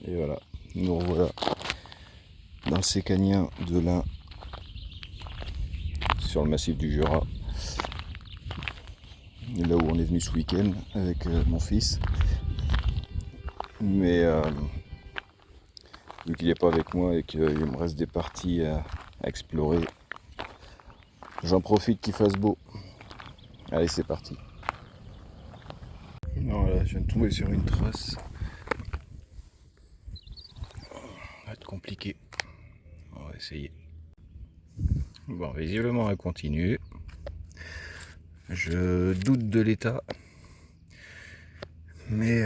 Et voilà, nous revoilà dans le Sécagnien de l'Ain, sur le massif du Jura, là où on est venu ce week-end avec mon fils. Mais vu qu'il n'est pas avec moi et qu'il me reste des parties à explorer, j'en profite qu'il fasse beau. Allez, c'est parti. Voilà, je viens de tomber sur une trace. Ça va être compliqué. On va essayer. Bon, visiblement elle continue. Je doute de l'état. Mais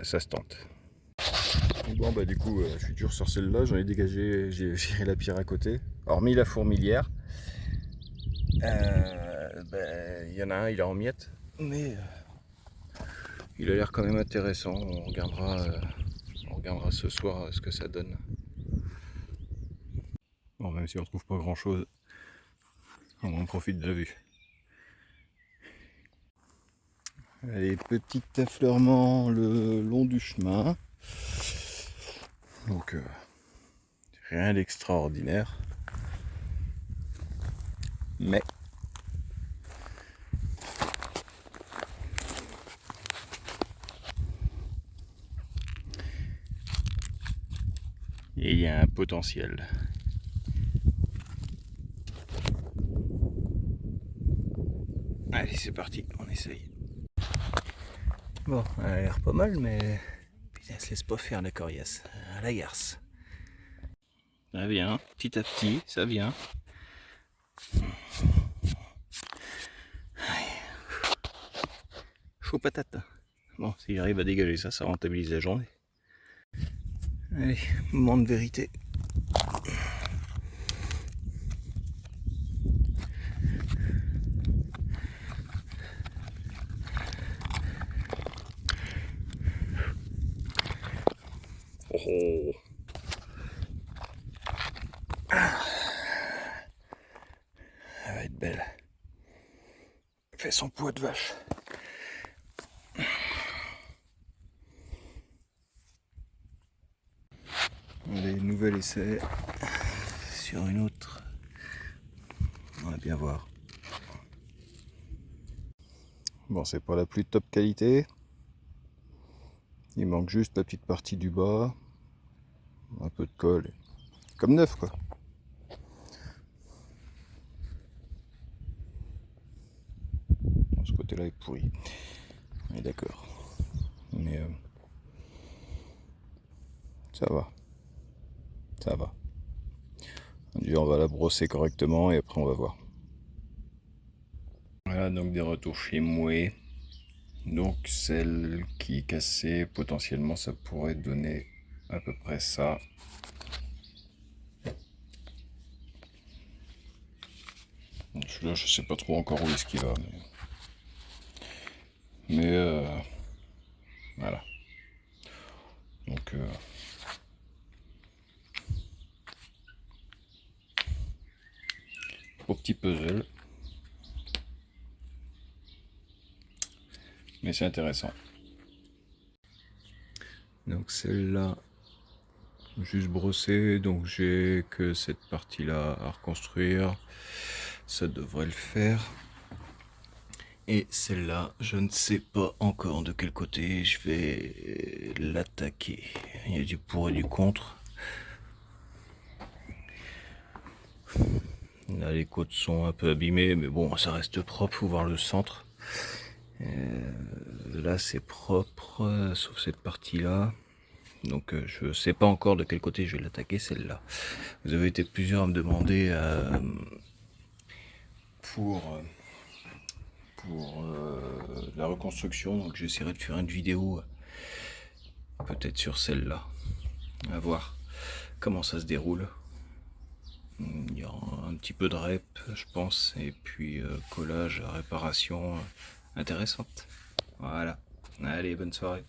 ça se tente. Bon bah du coup je suis toujours sur celle-là, j'en ai dégagé, j'ai viré la pierre à côté. Hormis la fourmilière. Il y en a un, il est en miettes. Mais il a l'air quand même intéressant. On regardera ce soir ce que ça donne. Bon, même si on ne trouve pas grand chose, on en profite de la vue. Allez, petit affleurement le long du chemin. Donc rien d'extraordinaire. Mais il y a un potentiel. Allez, c'est parti, on essaye. Bon, elle a l'air pas mal, mais putain, elle se laisse pas faire la coriace. À la garce. Ça vient, petit à petit, ça vient. Chaud patate. Bon, si j'arrive à dégager ça, ça rentabilise la journée. Allez, moment de vérité. Oh. Elle va être belle. Elle fait son poids de vache. Allez, nouvel essai sur une autre. On va bien voir. Bon, c'est pas la plus top qualité. Il manque juste la petite partie du bas. Un peu de colle. Comme neuf, quoi. Bon, ce côté-là est pourri. On est d'accord. Mais ça va. Ça va. On va la brosser correctement et après on va voir. Voilà, donc des retours chez Mouet. Donc celle qui est cassée, potentiellement ça pourrait donner à peu près ça. Celui-là je sais pas trop encore où est-ce qu'il va. Mais voilà. Donc au petit puzzle. Mais c'est intéressant. Donc celle-là, juste brossée, donc j'ai que cette partie-là à reconstruire. Ça devrait le faire. Et celle-là, je ne sais pas encore de quel côté je vais l'attaquer. Il y a du pour et du contre. Là, les côtes sont un peu abîmées, mais bon, ça reste propre. Faut voir le centre. Là, c'est propre, sauf cette partie-là. Donc, je sais pas encore de quel côté je vais l'attaquer, celle-là. Vous avez été plusieurs à me demander pour la reconstruction, donc j'essaierai de faire une vidéo peut-être sur celle-là, à voir comment ça se déroule. Il y aura un petit peu de rep je pense, et puis collage, réparation intéressante. Voilà, allez, bonne soirée.